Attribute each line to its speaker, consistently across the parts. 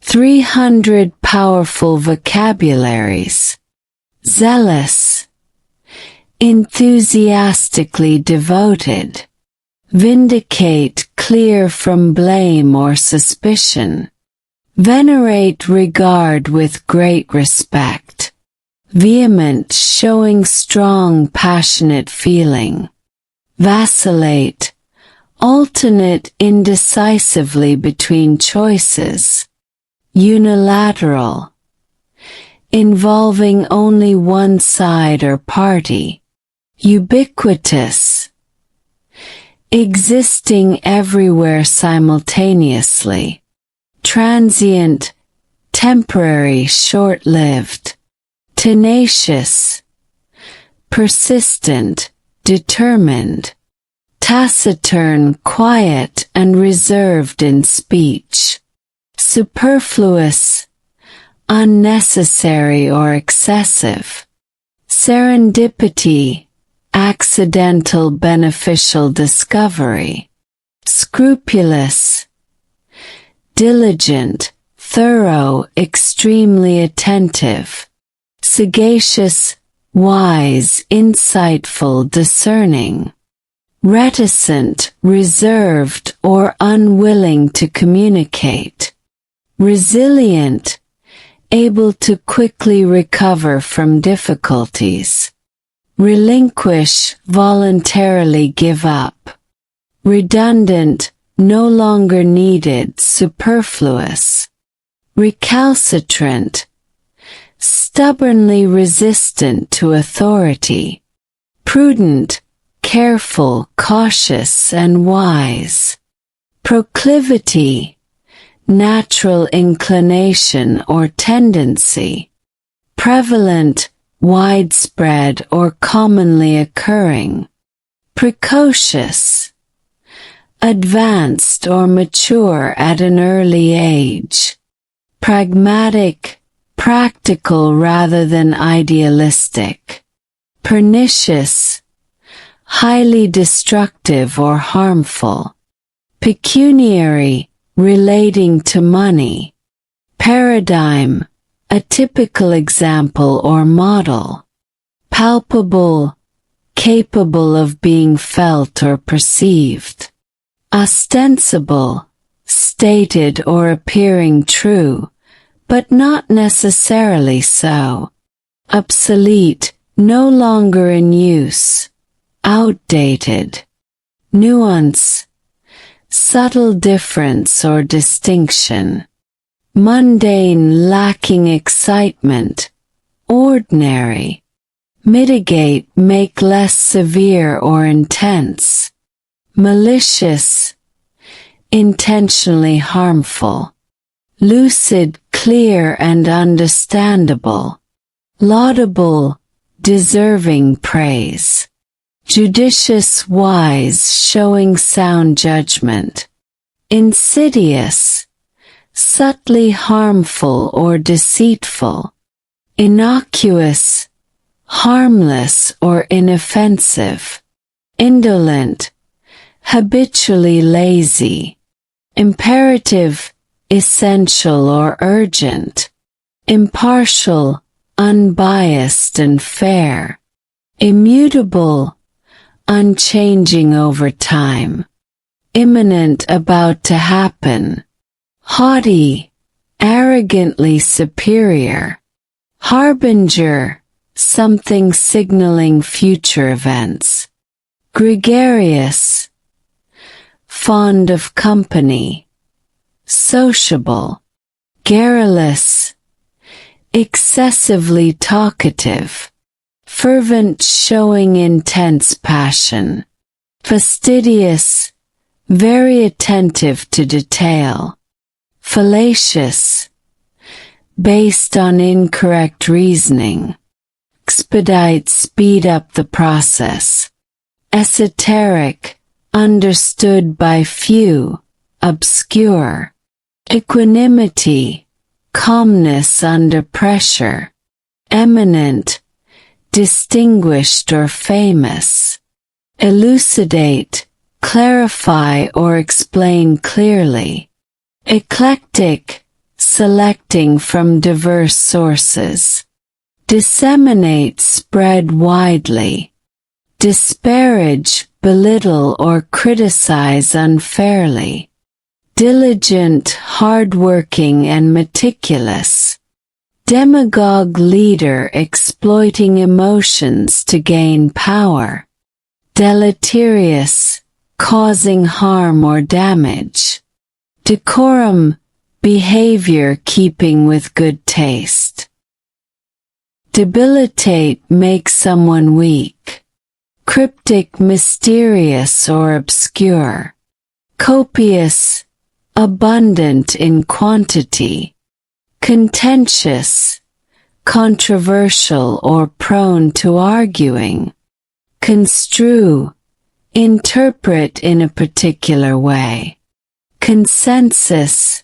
Speaker 1: 300 powerful vocabularies. Zealous, enthusiastically devoted. Vindicate, clear from blame or suspicion. Venerate, regard with great respect. Vehement, showing strong, passionate feeling. Vacillate, alternate indecisively between choices. Unilateral, involving only one side or party. Ubiquitous, existing everywhere simultaneously. Transient, temporary, short-lived. Tenacious, persistent, determined. Taciturn, quiet and reserved in speech. Superfluous, unnecessary or excessive. Serendipity, accidental beneficial discovery. Scrupulous, diligent, thorough, extremely attentive. Sagacious, wise, insightful, discerning. Reticent, reserved or unwilling to communicate. Resilient, able to quickly recover from difficulties. Relinquish, voluntarily give up. Redundant, no longer needed, superfluous. Recalcitrant, stubbornly resistant to authority. Prudent, careful, cautious and wise. Proclivity, natural inclination or tendency. Prevalent, widespread or commonly occurring. Precocious, advanced or mature at an early age. Pragmatic, practical rather than idealistic. Pernicious, highly destructive or harmful. Pecuniary, relating to money. Paradigm, a typical example or model. Palpable, capable of being felt or perceived. Ostensible, stated or appearing true, but not necessarily so. Obsolete, no longer in use. Outdated. Nuance, subtle difference or distinction. Mundane, lacking excitement. Ordinary. Mitigate, make less severe or intense. Malicious, intentionally harmful. Lucid, clear and understandable. Laudable, deserving praise. Judicious, wise, showing sound judgment. Insidious, subtly harmful or deceitful. Innocuous, harmless or inoffensive. Indolent, habitually lazy. Imperative, essential or urgent. Impartial, unbiased and fair. Immutable, unchanging over time. Imminent, about to happen. Haughty, arrogantly superior. Harbinger, something signaling future events. Gregarious, fond of company. Sociable. Garrulous, excessively talkative. Fervent, showing intense passion. Fastidious, very attentive to detail. Fallacious, based on incorrect reasoning. Expedite, speed up the process. Esoteric, understood by few, obscure. Equanimity, calmness under pressure. Eminent, distinguished or famous. Elucidate, clarify or explain clearly. Eclectic, selecting from diverse sources. Disseminate, spread widely. Disparage, belittle or criticize unfairly. Diligent, hardworking and meticulous. Demagogue, leader exploiting emotions to gain power. Deleterious, causing harm or damage. Decorum, behavior keeping with good taste. Debilitate, make someone weak. Cryptic, mysterious or obscure. Copious, abundant in quantity. Contentious, controversial or prone to arguing. Construe, interpret in a particular way. Consensus,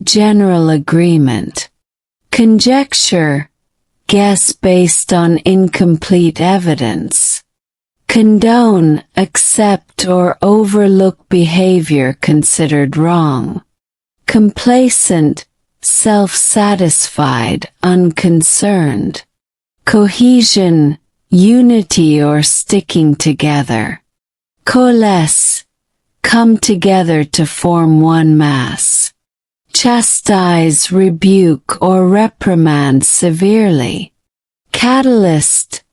Speaker 1: general agreement. Conjecture, guess based on incomplete evidence. Condone, accept or overlook behavior considered wrong. Complacent, self-satisfied, unconcerned. Cohesion, unity or sticking together. Coalesce, come together to form one mass. Chastise, rebuke or reprimand severely. Catalyst,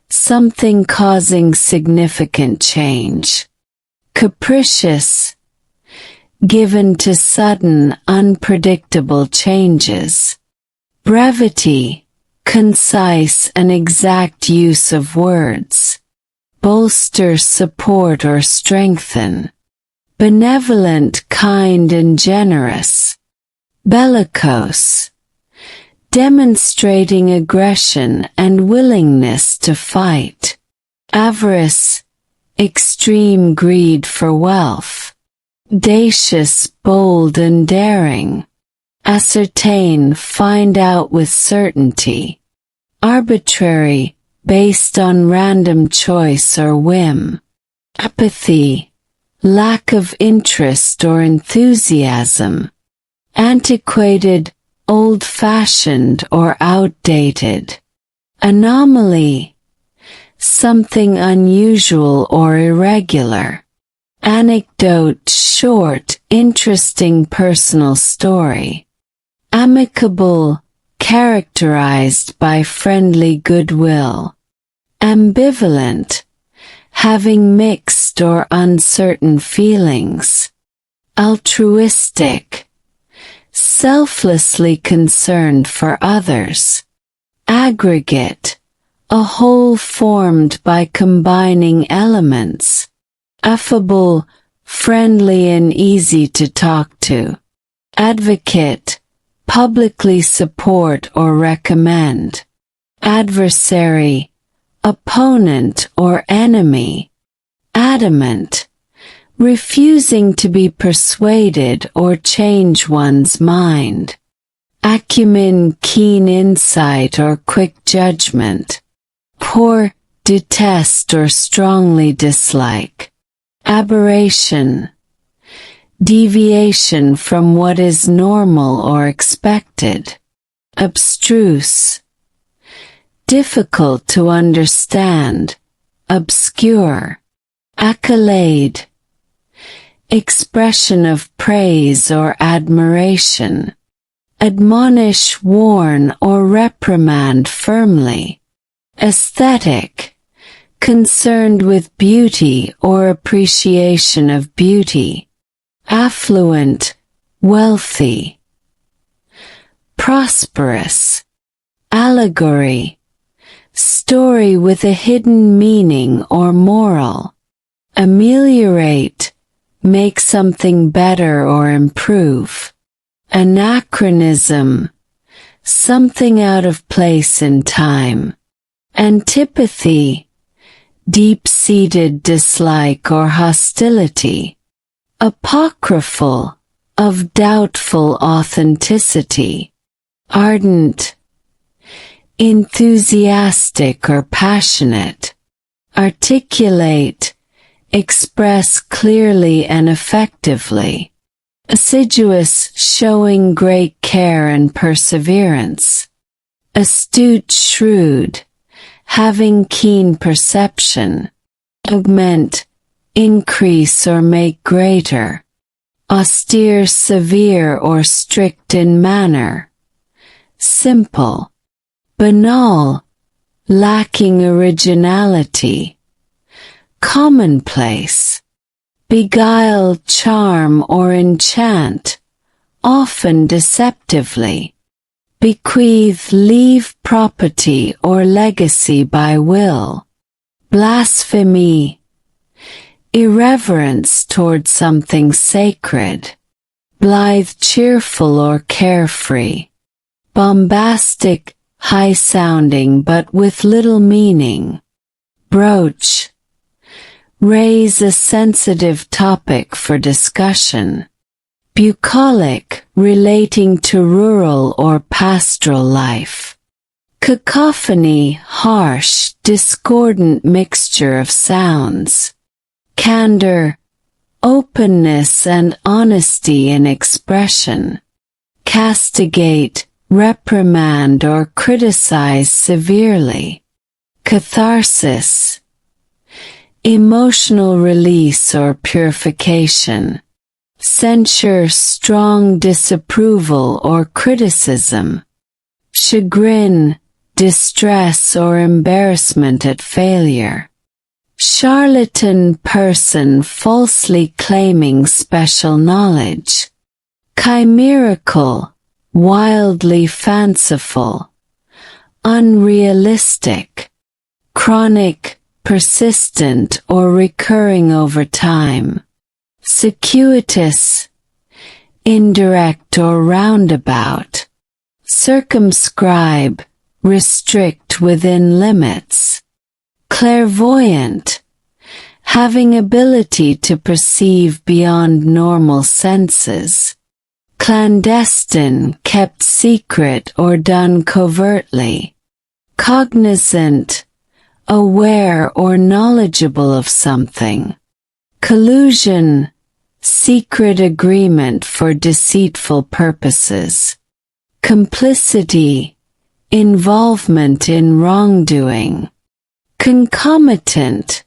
Speaker 1: something causing significant change. Capricious, given to sudden, unpredictable changes. Brevity, concise and exact use of words. Bolster, support or strengthen. Benevolent, kind and generous. Bellicose, demonstrating aggression and willingness to fight. Avarice, extreme greed for wealth. Audacious, bold and daring. Ascertain, find out with certainty. Arbitrary, based on random choice or whim. Apathy, lack of interest or enthusiasm. Antiquated, old-fashioned or outdated. Anomaly, something unusual or irregular. Anecdote, short, interesting personal story. Amicable, characterized by friendly goodwill. Ambivalent, having mixed or uncertain feelings. Altruistic, selflessly concerned for others. Aggregate, a whole formed by combining elements. Affable, friendly and easy to talk to. Advocate, publicly support or recommend. Adversary, opponent or enemy. Adamant, refusing to be persuaded or change one's mind. Acumen, keen insight or quick judgment. Poor, detest or strongly dislike. Aberration, deviation from what is normal or expected. Abstruse, difficult to understand, obscure. Accolade, expression of praise or admiration. Admonish, warn or reprimand firmly. Aesthetic, concerned with beauty or appreciation of beauty. Affluent, wealthy. Prosperous. Allegory, story with a hidden meaning or moral. Ameliorate, make something better or improve. Anachronism, something out of place in time. Antipathy, deep-seated dislike or hostility. Apocryphal, of doubtful authenticity. Ardent, enthusiastic or passionate. Articulate, express clearly and effectively. assiduous, showing great care and perseverance. Astute, shrewd, having keen perception. Augment, increase or make greater. Austere, severe or strict in manner. Simple. Banal, lacking originality. Commonplace. Beguile, charm or enchant, often deceptively. Bequeath, leave property or legacy by will. Blasphemy, irreverence toward something sacred. Blithe, cheerful or carefree. Bombastic, high-sounding but with little meaning. Broach, raise a sensitive topic for discussion. Bucolic, relating to rural or pastoral life. Cacophony, harsh, discordant mixture of sounds. Candor, openness and honesty in expression. Castigate, reprimand or criticize severely. Catharsis, emotional release or purification. Censure, strong disapproval or criticism. Chagrin, distress or embarrassment at failure. Charlatan, person falsely claiming special knowledge. Chimerical, wildly fanciful. Unrealistic. Chronic, persistent or recurring over time. Circuitous, indirect or roundabout. Circumscribe, restrict within limits. Clairvoyant, having ability to perceive beyond normal senses. Clandestine, kept secret or done covertly. Cognizant, aware or knowledgeable of something. Collusion, secret agreement for deceitful purposes. Complicity, involvement in wrongdoing. Concomitant,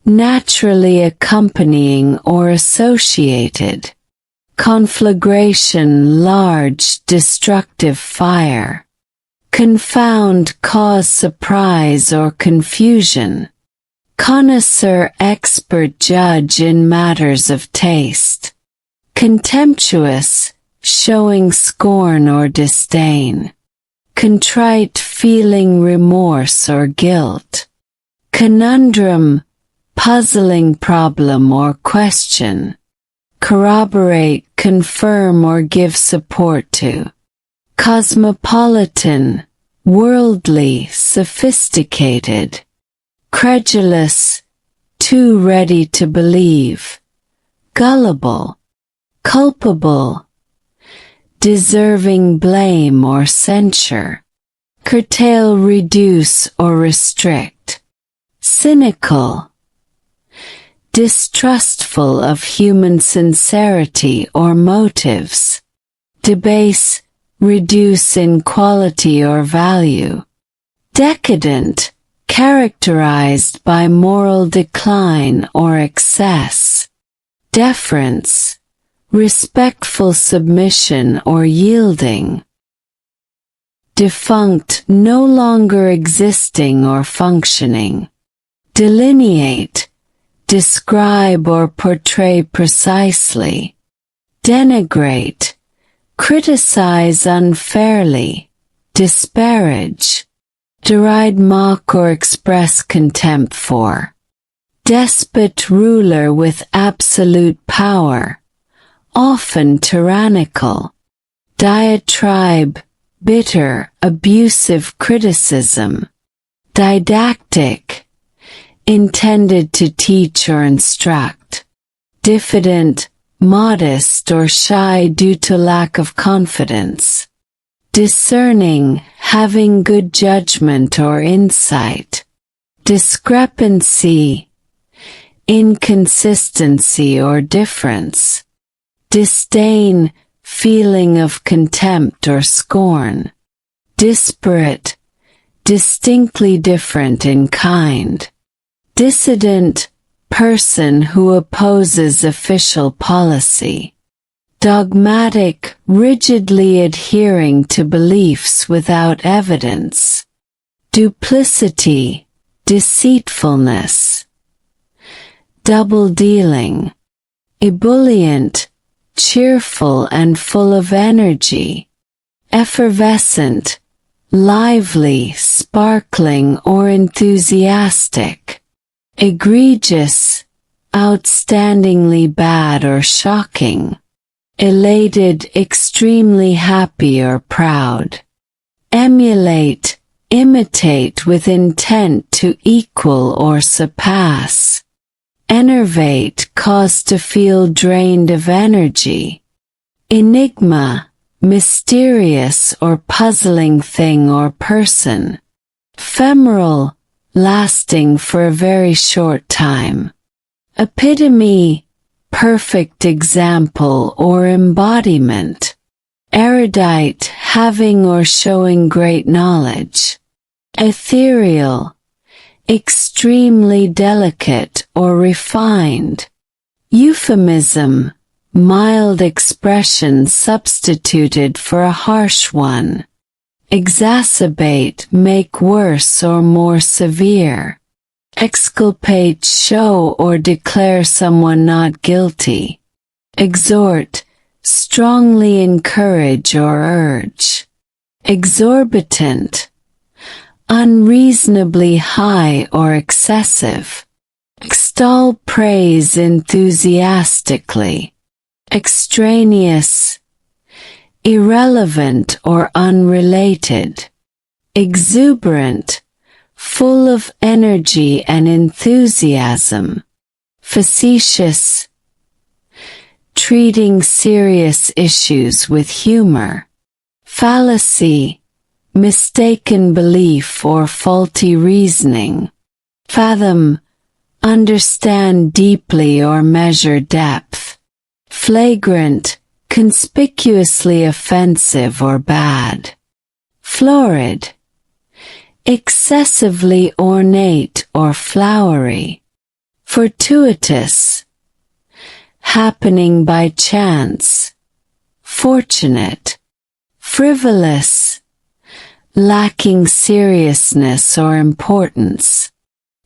Speaker 1: naturally accompanying or associated. Conflagration, large, destructive fire. Confound, cause surprise or confusion. Connoisseur, expert judge in matters of taste. Contemptuous, showing scorn or disdain. Contrite, feeling remorse or guilt. Conundrum, puzzling problem or question. Corroborate, confirm or give support to. Cosmopolitan, worldly, sophisticated. Credulous, too ready to believe. Gullible, culpable, deserving blame or censure. Curtail, reduce or restrict. Cynical, distrustful of human sincerity or motives. Debase, reduce in quality or value. Decadent, characterized by moral decline or excess. Deference, respectful submission or yielding. Defunct, no longer existing or functioning. Delineate, describe or portray precisely. Denigrate, criticize unfairly, disparage. Deride, mock or express contempt for. Despot, ruler with absolute power, often tyrannical. Diatribe, bitter, abusive criticism. Didactic, intended to teach or instruct. Diffident, modest or shy due to lack of confidence. Discerning, having good judgment or insight. Discrepancy, inconsistency or difference. disdain, feeling of contempt or scorn. Disparate, distinctly different in kind. Dissident, person who opposes official policy. Dogmatic, rigidly adhering to beliefs without evidence. Duplicity, deceitfulness. Double-dealing. Ebullient, cheerful and full of energy. Effervescent, lively, sparkling or enthusiastic. Egregious, outstandingly bad or shocking. Elated, extremely happy or proud. Emulate, imitate with intent to equal or surpass. Enervate, cause to feel drained of energy. Enigma, mysterious or puzzling thing or person. Ephemeral, lasting for a very short time. Epitome, perfect example or embodiment. Erudite, having or showing great knowledge. Ethereal, extremely delicate or refined. Euphemism, mild expression substituted for a harsh one. Exacerbate, make worse or more severe. Exculpate, show or declare someone not guilty. Exhort, strongly encourage or urge. Exorbitant, unreasonably high or excessive. Extol, praise enthusiastically. Extraneous, irrelevant or unrelated. Exuberant, full of energy and enthusiasm. Facetious, treating serious issues with humor. Fallacy, mistaken belief or faulty reasoning. Fathom, understand deeply or measure depth. Flagrant, conspicuously offensive or bad. Florid, excessively ornate or flowery. Fortuitous, happening by chance. Fortunate. Frivolous, lacking seriousness or importance.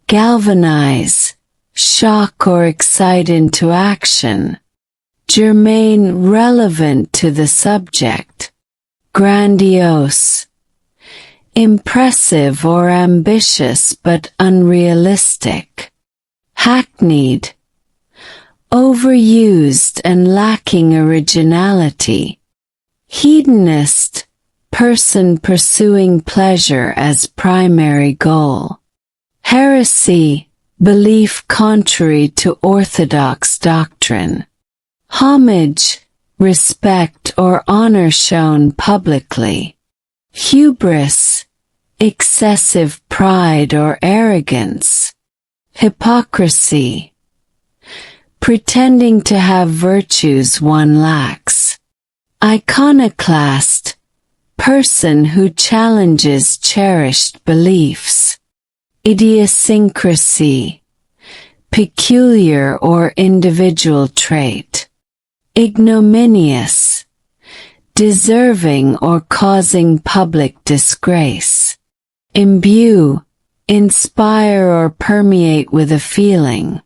Speaker 1: Galvanize, shock or excite into action. Germane, relevant to the subject. Grandiose, impressive or ambitious but unrealistic. Hackneyed, overused and lacking originality. Hedonist, person pursuing pleasure as primary goal. Heresy, belief contrary to orthodox doctrine. Homage, respect or honor shown publicly. Hubris, excessive pride or arrogance. Hypocrisy, pretending to have virtues one lacks. Iconoclast, person who challenges cherished beliefs. Idiosyncrasy, peculiar or individual trait. Ignominious, deserving or causing public disgrace. Imbue, inspire or permeate with a feeling.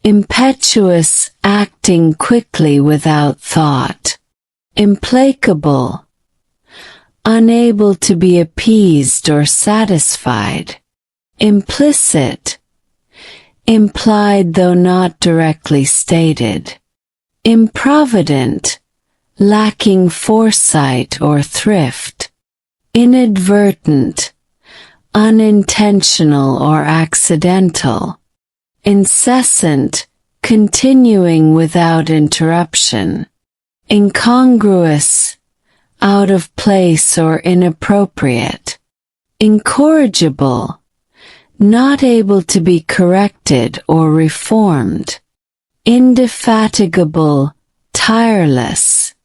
Speaker 1: Impetuous, acting quickly without thought. Implacable, unable to be appeased or satisfied. Implicit, implied though not directly stated. Improvident, lacking foresight or thrift. Inadvertent, unintentional or accidental. Incessant, continuing without interruption. Incongruous, out of place or inappropriate. Incorrigible, not able to be corrected or reformed. Indefatigable, tireless,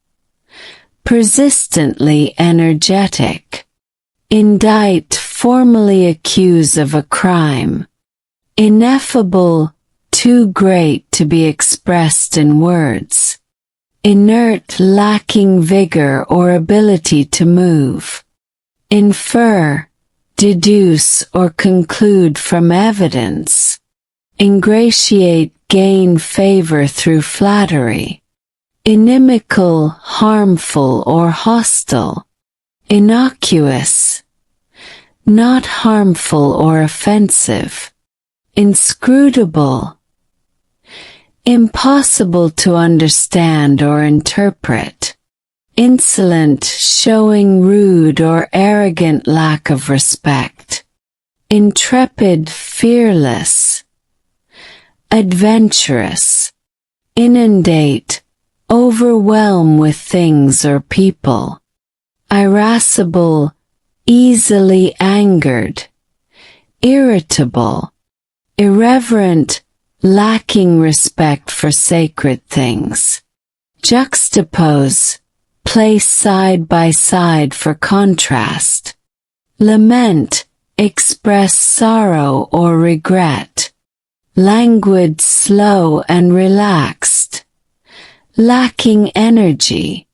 Speaker 1: persistently energetic. Indict, formally accuse of a crime. Ineffable, too great to be expressed in words. Inert, lacking vigor or ability to move. Infer, deduce or conclude from evidence. Ingratiate, gain favor through flattery. Inimical, harmful or hostile. Innocuous, not harmful or offensive. Inscrutable, impossible to understand or interpret. Insolent, showing rude or arrogant lack of respect. Intrepid, fearless. Adventurous. Inundate, overwhelm with things or people. Irascible, easily angered. Irritable. Irreverent, lacking respect for sacred things. Juxtapose, place side by side for contrast. Lament, express sorrow or regret. Languid, slow and relaxed. Lacking energy.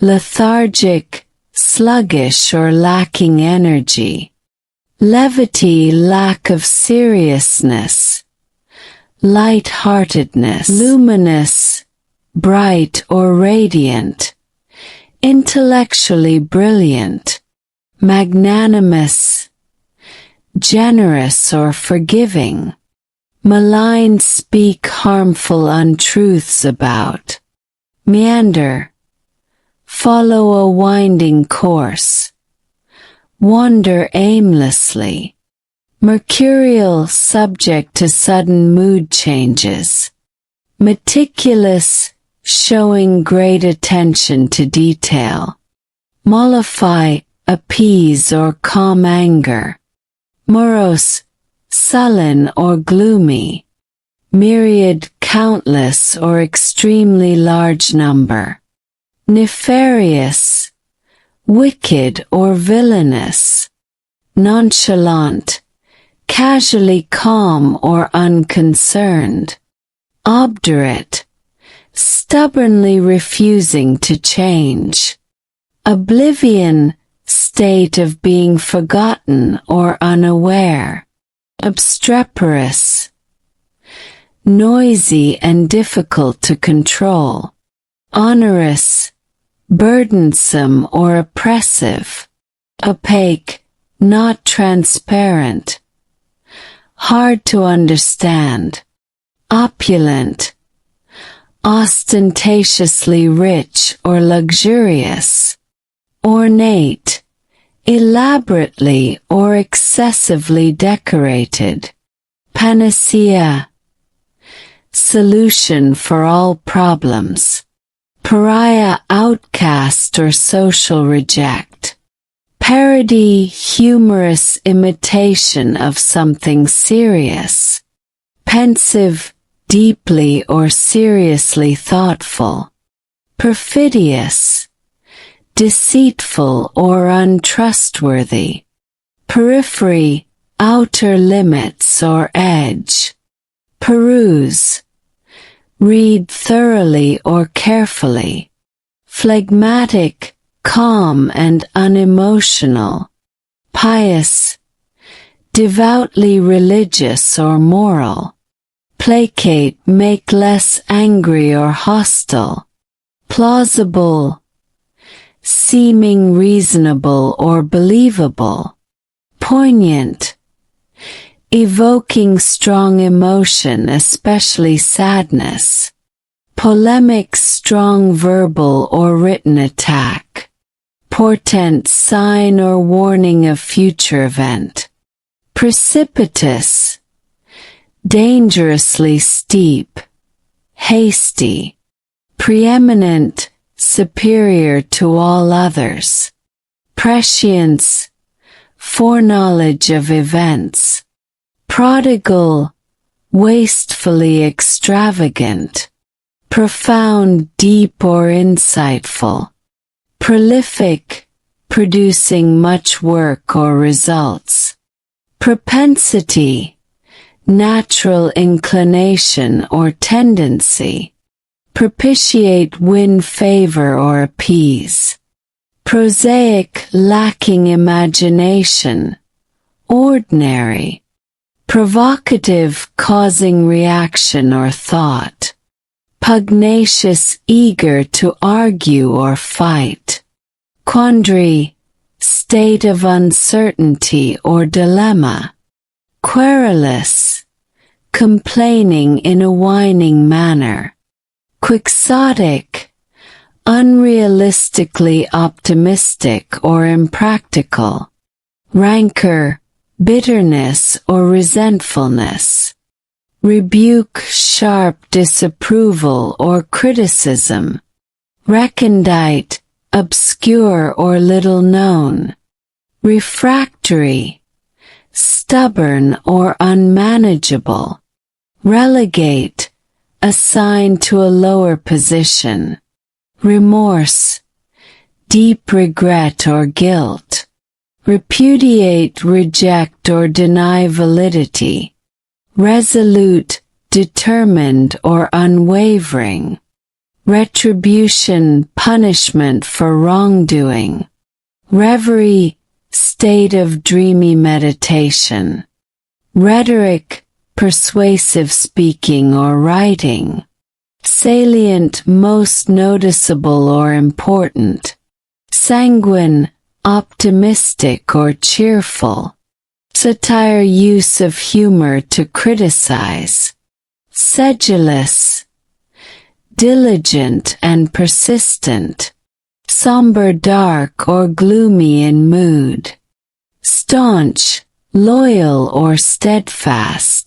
Speaker 1: Lethargic, sluggish or lacking energy. Levity, lack of seriousness. Light-heartedness. Luminous, bright or radiant. Intellectually brilliant. Magnanimous, generous or forgiving. Malign, speak harmful untruths about. Meander, follow a winding course. Wander aimlessly. Mercurial, subject to sudden mood changes. Meticulous, showing great attention to detail. Mollify, appease or calm anger. Morose, sullen or gloomy. Myriad, countless or extremely large number. Nefarious, wicked or villainous. Nonchalant, casually calm or unconcerned. Obdurate, stubbornly refusing to change. Oblivion, state of being forgotten or unaware. Obstreperous, noisy and difficult to control. Onerous, burdensome or oppressive. Opaque, not transparent. Hard to understand. Opulent, ostentatiously rich or luxurious. Ornate, elaborately or excessively decorated. Panacea, solution for all problems. Pariah, outcast or social reject. Parody, humorous imitation of something serious. Pensive, deeply or seriously thoughtful. Perfidious, deceitful or untrustworthy. Periphery, outer limits or edge. Peruse, read thoroughly or carefully. Phlegmatic, calm and unemotional. Pious, devoutly religious or moral. Placate, make less angry or hostile. Plausible, seeming reasonable or believable. Poignant, evoking strong emotion, especially sadness. Polemic, strong verbal or written attack. Portent, sign or warning of future event. Precipitous, dangerously steep. Hasty, preeminent, superior to all others. Prescience, foreknowledge of events. Prodigal, wastefully extravagant. profound, deep or insightful. Prolific, producing much work or results. Propensity, natural inclination or tendency. Propitiate, win favor or appease. Prosaic, lacking imagination. Ordinary. Provocative, causing reaction or thought. Pugnacious, eager to argue or fight. Quandary, state of uncertainty or dilemma. Querulous, complaining in a whining manner. Quixotic, unrealistically optimistic or impractical. Rancor, bitterness or resentfulness. Rebuke, sharp disapproval or criticism. Recondite, obscure or little known. Refractory, stubborn or unmanageable. Relegate, assign to a lower position. Remorse, deep regret or guilt. Repudiate, reject or deny validity. Resolute, determined or unwavering. Retribution, punishment for wrongdoing. Reverie, state of dreamy meditation. Rhetoric, persuasive speaking or writing. Salient, most noticeable or important. Sanguine, optimistic or cheerful. Satire, use of humor to criticize. Sedulous, diligent and persistent. Somber, dark or gloomy in mood. Staunch, loyal or steadfast.